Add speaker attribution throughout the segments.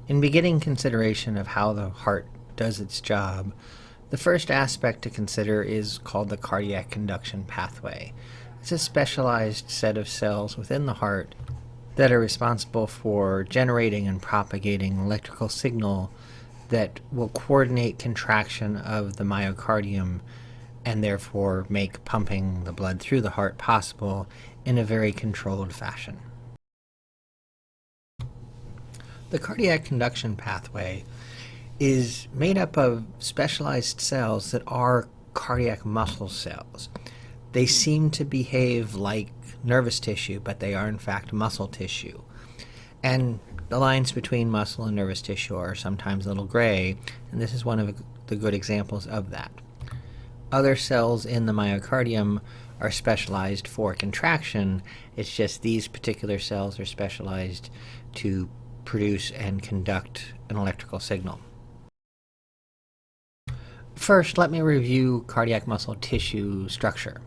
Speaker 1: In beginning consideration of how the heart does its job, the first aspect to consider is called the cardiac conduction pathway. It's a specialized set of cells within the heart that are responsible for generating and propagating electrical signal that will coordinate contraction of the myocardium and therefore make pumping the blood through the heart possible in a very controlled fashion. The cardiac conduction pathway is made up of specialized cells that are cardiac muscle cells. They seem to behave like nervous tissue, but they are in fact muscle tissue. And the lines between muscle and nervous tissue are sometimes a little gray, and this is one of the good examples of that. Other cells in the myocardium are specialized for contraction. It's just these particular cells are specialized to produce and conduct an electrical signal. First, let me review cardiac muscle tissue structure.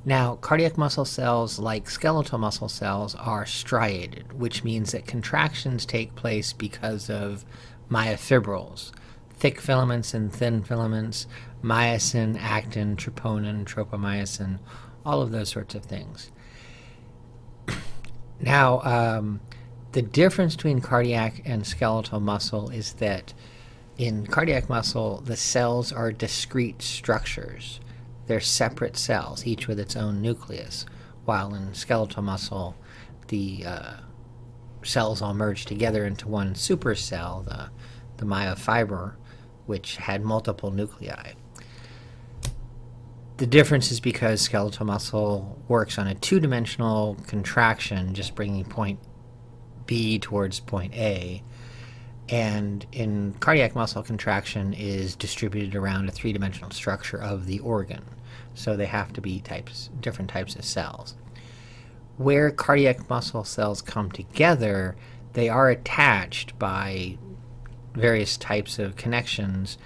Speaker 1: Now, cardiac muscle cells, like skeletal muscle cells, are striated, which means that contractions take place because of myofibrils, thick filaments and thin filaments, myosin, actin, troponin, tropomyosin, all of those sorts of things. Now, the difference between cardiac and skeletal muscle is that in cardiac muscle, the cells are discrete structures. They're separate cells, each with its own nucleus, while in skeletal muscle, the cells all merge together into one supercell, the myofiber, which had multiple nuclei. The difference is because skeletal muscle works on a two-dimensional contraction, just bringing point B towards point A, and in cardiac muscle, contraction is distributed around a three-dimensional structure of the organ. So they have to be different types of cells. Where cardiac muscle cells come together, they are attached by various types of connections,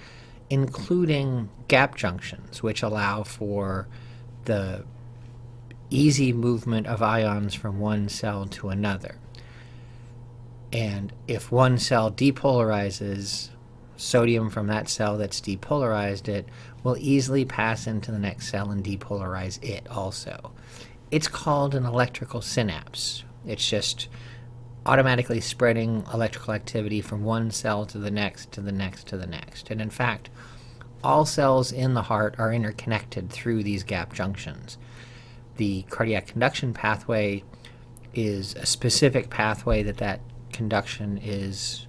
Speaker 1: including gap junctions, which allow for the easy movement of ions from one cell to another. And if one cell depolarizes, sodium from that cell that's depolarized it will easily pass into the next cell and depolarize it also. It's called an electrical synapse. It's just automatically spreading electrical activity from one cell to the next, to the next, to the next. And in fact, all cells in the heart are interconnected through these gap junctions. The cardiac conduction pathway is a specific pathway that conduction is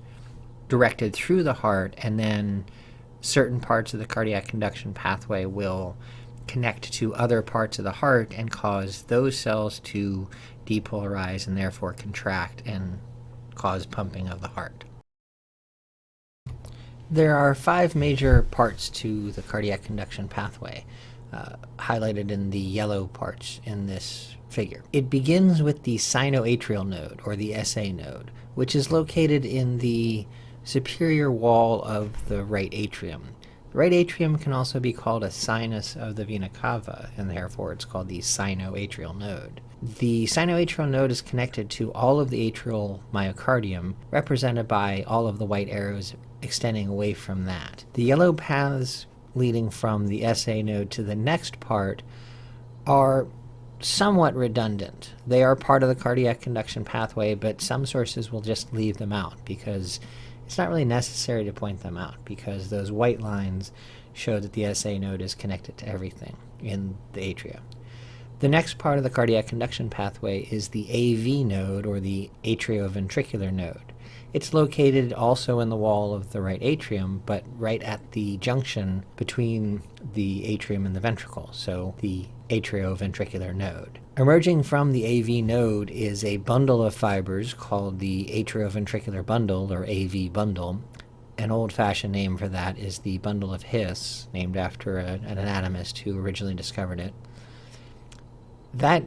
Speaker 1: directed through the heart, and then certain parts of the cardiac conduction pathway will connect to other parts of the heart and cause those cells to depolarize and therefore contract and cause pumping of the heart. There are 5 major parts to the cardiac conduction pathway, highlighted in the yellow parts in this figure. It begins with the sinoatrial node, or the SA node, which is located in the superior wall of the right atrium. The right atrium can also be called a sinus of the vena cava, and therefore it's called the sinoatrial node. The sinoatrial node is connected to all of the atrial myocardium, represented by all of the white arrows extending away from that. The yellow paths leading from the SA node to the next part are somewhat redundant. They are part of the cardiac conduction pathway, but some sources will just leave them out because it's not really necessary to point them out, because those white lines show that the SA node is connected to everything in the atria. The next part of the cardiac conduction pathway is the AV node, or the atrioventricular node. It's located also in the wall of the right atrium, but right at the junction between the atrium and the ventricle, so the atrioventricular node. Emerging from the AV node is a bundle of fibers called the atrioventricular bundle, or AV bundle. An old-fashioned name for that is the bundle of His, named after an anatomist who originally discovered it. That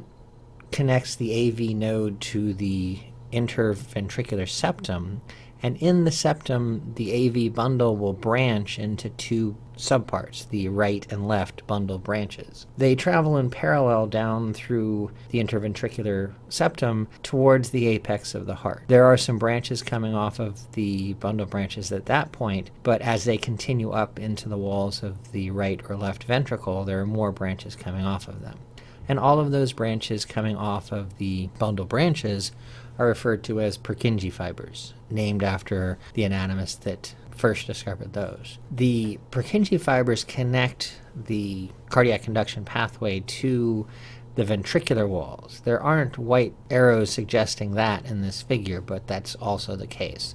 Speaker 1: connects the AV node to the interventricular septum, And in the septum, the AV bundle will branch into two subparts, the right and left bundle branches. They travel in parallel down through the interventricular septum towards the apex of the heart. There are some branches coming off of the bundle branches at that point, but as they continue up into the walls of the right or left ventricle, there are more branches coming off of them. And all of those branches coming off of the bundle branches are referred to as Purkinje fibers, named after the anatomist that first discovered those. The Purkinje fibers connect the cardiac conduction pathway to the ventricular walls. There aren't white arrows suggesting that in this figure, but that's also the case.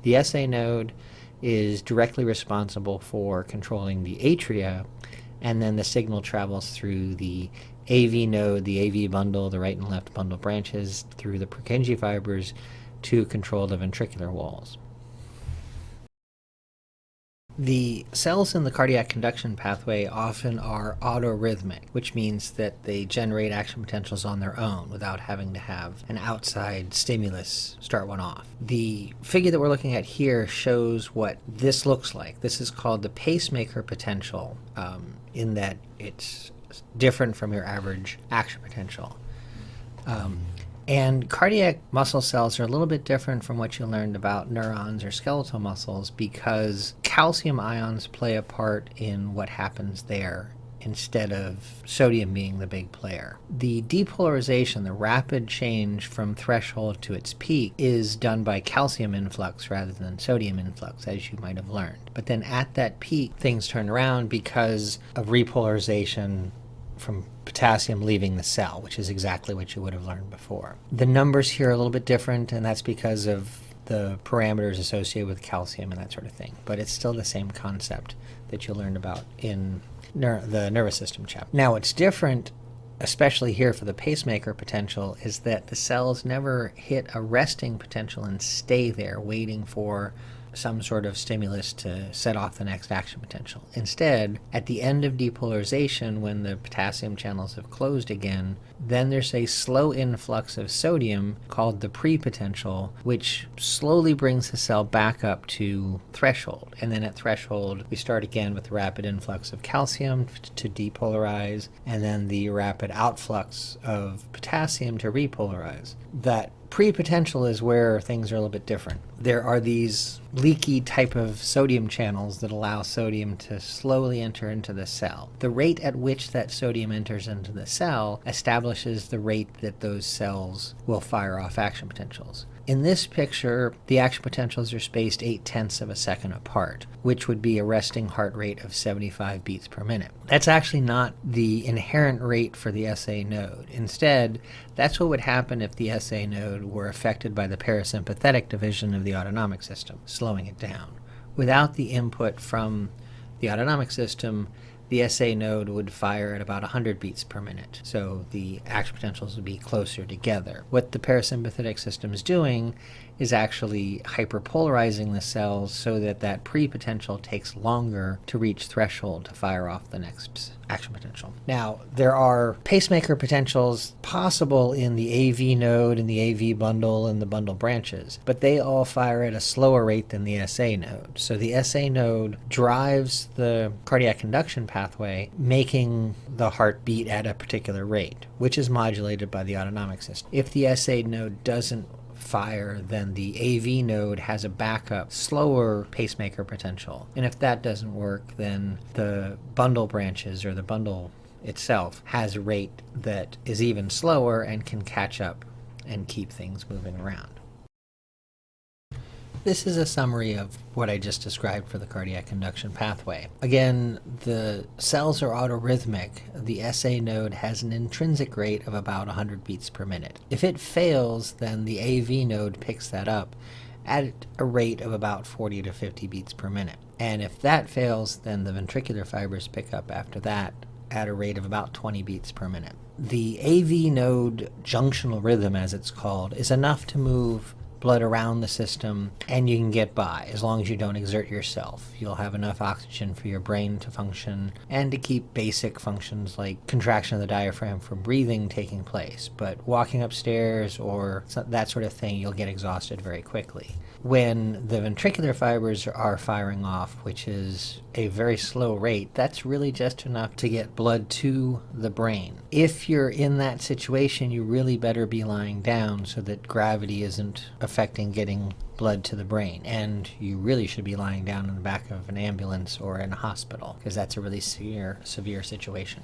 Speaker 1: The SA node is directly responsible for controlling the atria, and then the signal travels through the AV node, the AV bundle, the right and left bundle branches, through the Purkinje fibers to control the ventricular walls. The cells in the cardiac conduction pathway often are autorhythmic, which means that they generate action potentials on their own without having to have an outside stimulus start one off. The figure that we're looking at here shows what this looks like. This is called the pacemaker potential, in that it's different from your average action potential. And cardiac muscle cells are a little bit different from what you learned about neurons or skeletal muscles because calcium ions play a part in what happens there instead of sodium being the big player. The depolarization, the rapid change from threshold to its peak, is done by calcium influx rather than sodium influx, as you might have learned. But then at that peak, things turn around because of repolarization from potassium leaving the cell, which is exactly what you would have learned before. The numbers here are a little bit different, and that's because of the parameters associated with calcium and that sort of thing. But it's still the same concept that you learned about in the nervous system chapter. Now, what's different, especially here for the pacemaker potential, is that the cells never hit a resting potential and stay there waiting for some sort of stimulus to set off the next action potential. Instead, at the end of depolarization, when the potassium channels have closed again, then there's a slow influx of sodium called the pre-potential, which slowly brings the cell back up to threshold. And then at threshold, we start again with the rapid influx of calcium to depolarize, and then the rapid outflux of potassium to repolarize. That pre-potential is where things are a little bit different. There are these leaky type of sodium channels that allow sodium to slowly enter into the cell. The rate at which that sodium enters into the cell establishes the rate that those cells will fire off action potentials. In this picture, the action potentials are spaced 0.8 of a second apart, which would be a resting heart rate of 75 beats per minute. That's actually not the inherent rate for the SA node. Instead, that's what would happen if the SA node were affected by the parasympathetic division of the autonomic system, slowing it down. Without the input from the autonomic system, the SA node would fire at about 100 beats per minute. So the action potentials would be closer together. What the parasympathetic system is doing is actually hyperpolarizing the cells so that that pre-potential takes longer to reach threshold to fire off the next action potential. Now, there are pacemaker potentials possible in the AV node and the AV bundle and the bundle branches, but they all fire at a slower rate than the SA node. So the SA node drives the cardiac conduction pathway, making the heart beat at a particular rate, which is modulated by the autonomic system. If the SA node doesn't fire, then the AV node has a backup, slower pacemaker potential. And if that doesn't work, then the bundle branches or the bundle itself has a rate that is even slower and can catch up and keep things moving around. This is a summary of what I just described for the cardiac conduction pathway. Again, the cells are autorhythmic. The SA node has an intrinsic rate of about 100 beats per minute. If it fails, then the AV node picks that up at a rate of about 40 to 50 beats per minute. And if that fails, then the ventricular fibers pick up after that at a rate of about 20 beats per minute. The AV node junctional rhythm, as it's called, is enough to move blood around the system, and you can get by as long as you don't exert yourself. You'll have enough oxygen for your brain to function and to keep basic functions like contraction of the diaphragm for breathing taking place. But walking upstairs or that sort of thing, you'll get exhausted very quickly. When the ventricular fibers are firing off, which is a very slow rate, that's really just enough to get blood to the brain. If you're in that situation, you really better be lying down so that gravity isn't affecting getting blood to the brain. And you really should be lying down in the back of an ambulance or in a hospital, because that's a really severe situation.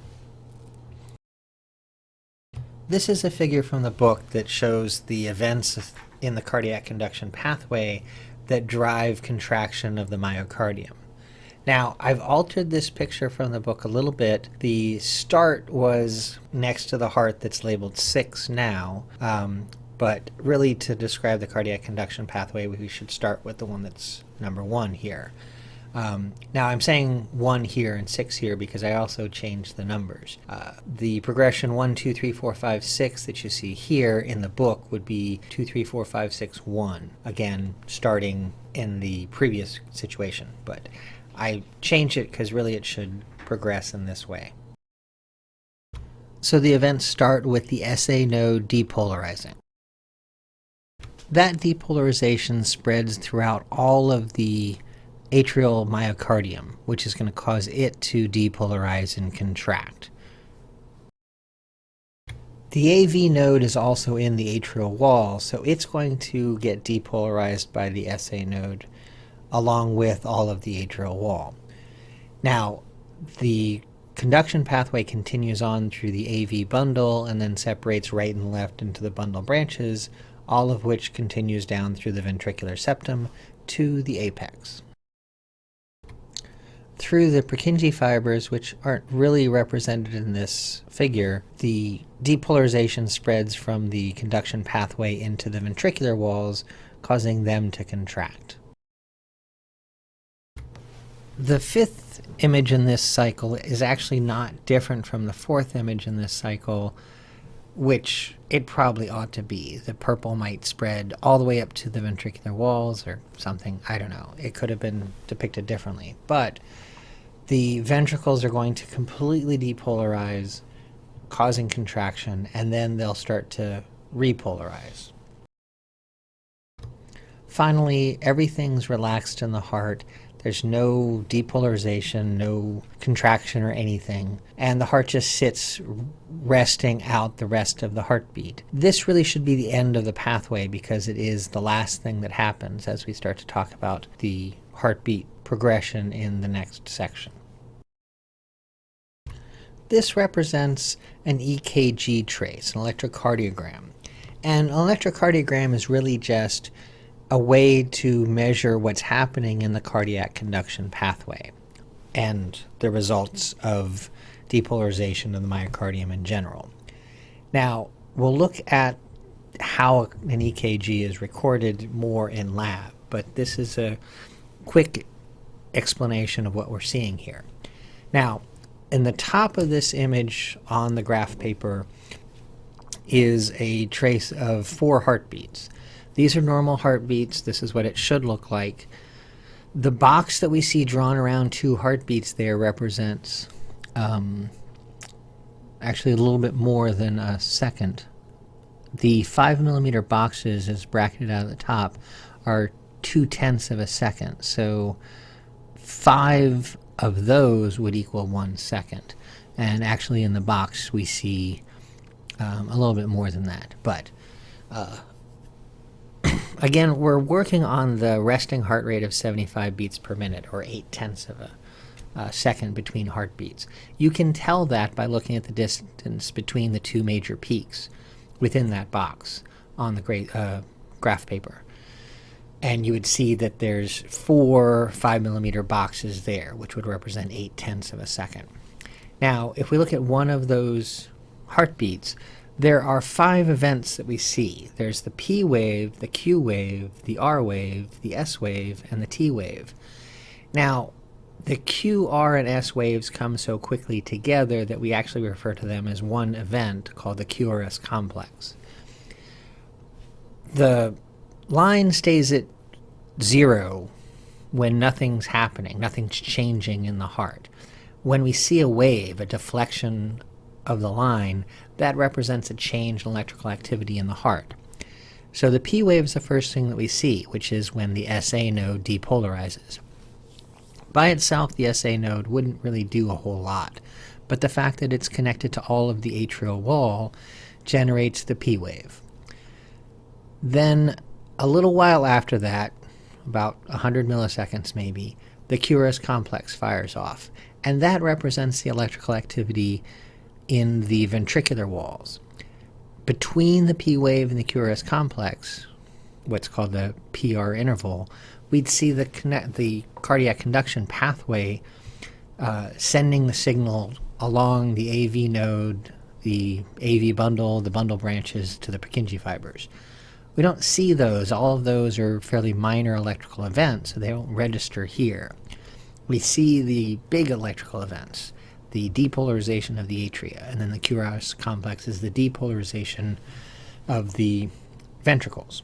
Speaker 1: This is a figure from the book that shows the events in the cardiac conduction pathway that drive contraction of the myocardium. Now, I've altered this picture from the book a little bit. The start was next to the heart that's labeled 6 now, but really to describe the cardiac conduction pathway, we should start with the one that's number 1 here. Now I'm saying 1 here and 6 here because I also changed the numbers. The progression 1, 2, 3, 4, 5, 6 that you see here in the book would be 2, 3, 4, 5, 6, 1. Again, starting in the previous situation, but I changed it because really it should progress in this way. So the events start with the SA node depolarizing. That depolarization spreads throughout all of the atrial myocardium, which is going to cause it to depolarize and contract. The AV node is also in the atrial wall, so it's going to get depolarized by the SA node along with all of the atrial wall. Now, the conduction pathway continues on through the AV bundle and then separates right and left into the bundle branches, all of which continues down through the ventricular septum to the apex. Through the Purkinje fibers, which aren't really represented in this figure, the depolarization spreads from the conduction pathway into the ventricular walls, causing them to contract. The 5th image in this cycle is actually not different from the 4th image in this cycle, which it probably ought to be. The purple might spread all the way up to the ventricular walls or something. I don't know. It could have been depicted differently. But the ventricles are going to completely depolarize, causing contraction, and then they'll start to repolarize. Finally, everything's relaxed in the heart. There's no depolarization, no contraction or anything, and the heart just sits resting out the rest of the heartbeat. This really should be the end of the pathway because it is the last thing that happens as we start to talk about the heartbeat progression in the next section. This represents an EKG trace, an electrocardiogram. And an electrocardiogram is really just a way to measure what's happening in the cardiac conduction pathway and the results of depolarization of the myocardium in general. Now, we'll look at how an EKG is recorded more in lab, but this is a quick explanation of what we're seeing here. Now, in the top of this image on the graph paper is a trace of 4 heartbeats. These are normal heartbeats. This is what it should look like. The box that we see drawn around 2 heartbeats there represents actually a little bit more than a second. The 5 millimeter boxes, as bracketed out at the top, are 2/10 of a second. So 5 of those would equal 1 second. And actually in the box we see a little bit more than that. But again, we're working on the resting heart rate of 75 beats per minute, or 8/10 of a second between heartbeats. You can tell that by looking at the distance between the 2 major peaks within that box on the graph paper. And you would see that there's 4 5 millimeter boxes there, which would represent 8/10 of a second. Now, if we look at one of those heartbeats, there are 5 events that we see. There's the P wave, the Q wave, the R wave, the S wave, and the T wave. Now, the Q, R, and S waves come so quickly together that we actually refer to them as one event called the QRS complex. The line stays at 0 when nothing's happening, nothing's changing in the heart. When we see a wave, a deflection of the line, that represents a change in electrical activity in the heart. So the P wave is the first thing that we see, which is when the SA node depolarizes. By itself, the SA node wouldn't really do a whole lot, but the fact that it's connected to all of the atrial wall generates the P wave. Then, a little while after that, about 100 milliseconds maybe, the QRS complex fires off, and that represents the electrical activity in the ventricular walls. Between the P wave and the QRS complex, what's called the PR interval, we'd see the cardiac conduction pathway sending the signal along the AV node, the AV bundle, the bundle branches to the Purkinje fibers. We don't see those. All of those are fairly minor electrical events, so they don't register here. We see the big electrical events, the depolarization of the atria, and then the QRS complex is the depolarization of the ventricles.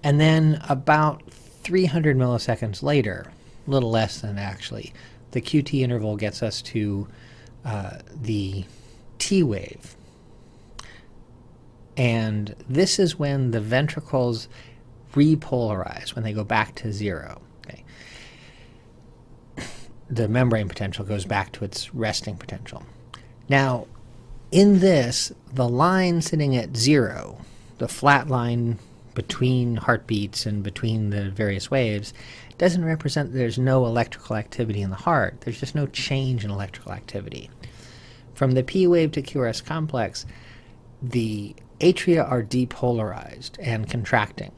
Speaker 1: And then about 300 milliseconds later, a little less than actually, the QT interval gets us to the T wave. And this is when the ventricles repolarize, when they go back to 0. Okay. The membrane potential goes back to its resting potential. Now, in this, the line sitting at 0, the flat line between heartbeats and between the various waves, doesn't represent that there's no electrical activity in the heart. There's just no change in electrical activity. From the P wave to QRS complex, the atria are depolarized and contracting.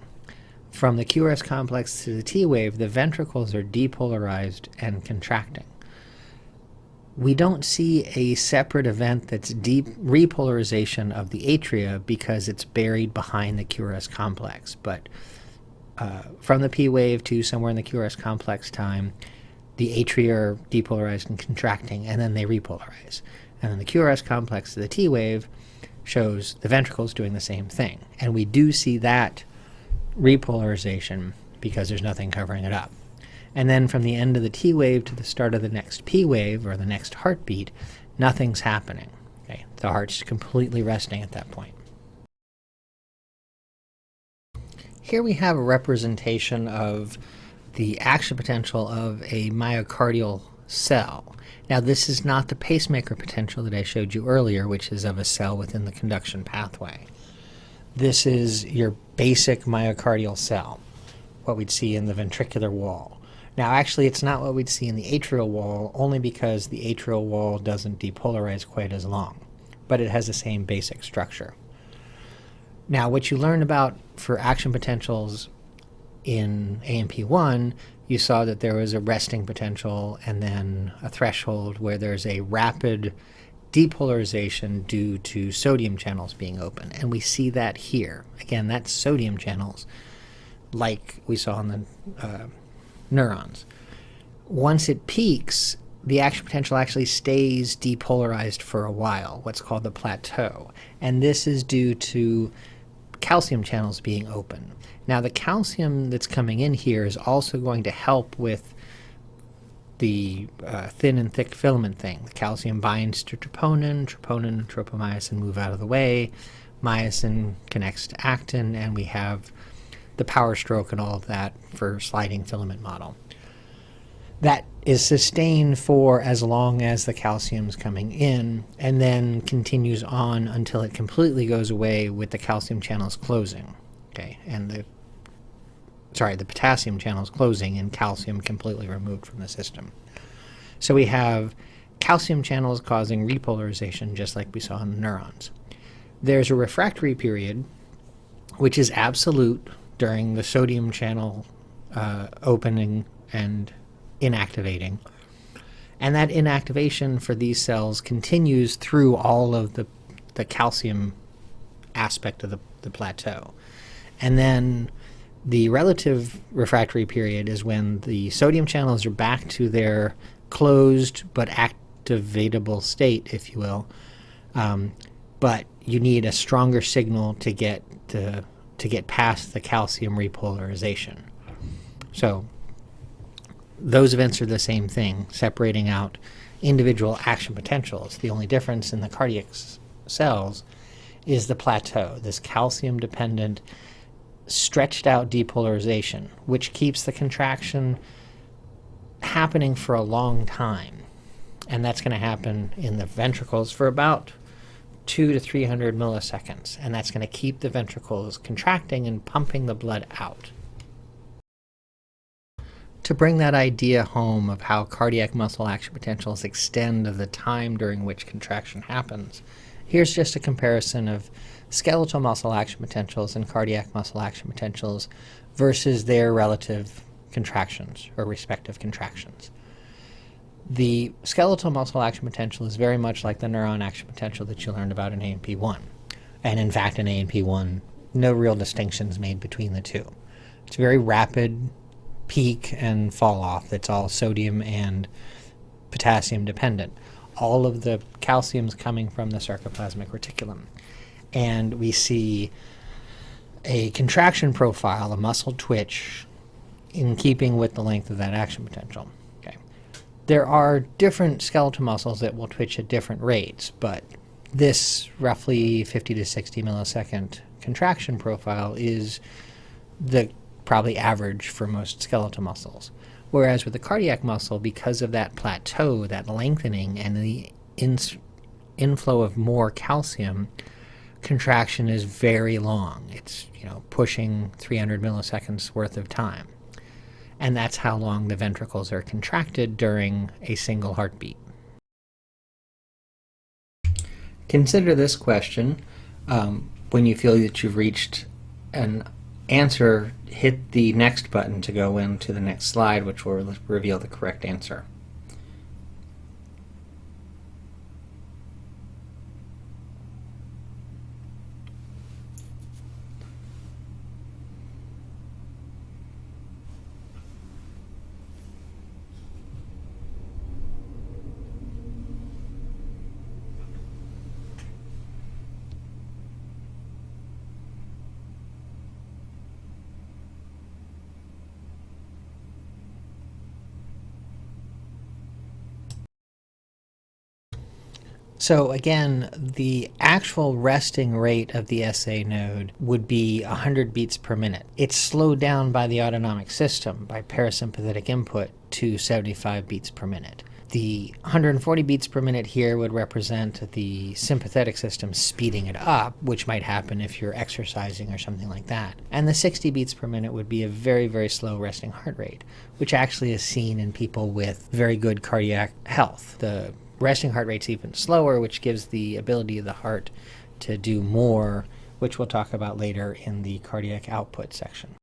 Speaker 1: From the QRS complex to the T wave, the ventricles are depolarized and contracting. We don't see a separate event that's deep repolarization of the atria because it's buried behind the QRS complex. But from the P wave to somewhere in the QRS complex time, the atria are depolarized and contracting, and then they repolarize. And then the QRS complex to the T wave shows the ventricles doing the same thing. And we do see that repolarization because there's nothing covering it up. And then from the end of the T wave to the start of the next P wave, or the next heartbeat, nothing's happening. Okay? The heart's completely resting at that point. Here we have a representation of the action potential of a myocardial cell. Now, this is not the pacemaker potential that I showed you earlier, which is of a cell within the conduction pathway. This is your basic myocardial cell, what we'd see in the ventricular wall. Now, actually, it's not what we'd see in the atrial wall, only because the atrial wall doesn't depolarize quite as long, but it has the same basic structure. Now, what you learn about for action potentials in AMP1, you saw that there was a resting potential and then a threshold where there's a rapid depolarization due to sodium channels being open. And we see that here. Again, that's sodium channels, like we saw in the neurons. Once it peaks, the action potential actually stays depolarized for a while, what's called the plateau. And this is due to calcium channels being open. Now, the calcium that's coming in here is also going to help with the thin and thick filament thing. The calcium binds to troponin, troponin and tropomyosin move out of the way, myosin connects to actin, and we have the power stroke and all of that for sliding filament model. That is sustained for as long as the calcium's coming in, and then continues on until it completely goes away with the calcium channels closing. Okay, and the potassium channels closing and calcium completely removed from the system. So we have calcium channels causing repolarization, just like we saw in the neurons. There's a refractory period, which is absolute during the sodium channel opening and inactivating. And that inactivation for these cells continues through all of the calcium aspect of the plateau. And then the relative refractory period is when the sodium channels are back to their closed but activatable state, if you will. But you need a stronger signal to get the to get past the calcium repolarization. So those events are the same thing, separating out individual action potentials. The only difference in the cardiac cells is the plateau, this calcium-dependent, stretched-out depolarization, which keeps the contraction happening for a long time. And that's going to happen in the ventricles for about 200 to 300 milliseconds. And that's going to keep the ventricles contracting and pumping the blood out. To bring that idea home of how cardiac muscle action potentials extend the time during which contraction happens, here's just a comparison of skeletal muscle action potentials and cardiac muscle action potentials versus their relative contractions or respective contractions. The skeletal muscle action potential is very much like the neuron action potential that you learned about in A&P1. And in fact, in A&P1, no real distinctions made between the two. It's very rapid peak and fall off. That's all sodium and potassium dependent. All of the calcium's coming from the sarcoplasmic reticulum. And we see a contraction profile, a muscle twitch, in keeping with the length of that action potential. Okay. There are different skeletal muscles that will twitch at different rates, but this roughly 50 to 60 millisecond contraction profile is the probably average for most skeletal muscles. Whereas with the cardiac muscle, because of that plateau, that lengthening, and the inflow of more calcium, contraction is very long. It's, pushing 300 milliseconds worth of time. And that's how long the ventricles are contracted during a single heartbeat. Consider this question. When you feel that you've reached an answer, hit the next button to go into the next slide, which will reveal the correct answer. So again, the actual resting rate of the SA node would be 100 beats per minute. It's slowed down by the autonomic system, by parasympathetic input, to 75 beats per minute. The 140 beats per minute here would represent the sympathetic system speeding it up, which might happen if you're exercising or something like that. And the 60 beats per minute would be a very, very slow resting heart rate, which actually is seen in people with very good cardiac health. The resting heart rate's even slower, which gives the ability of the heart to do more, which we'll talk about later in the cardiac output section.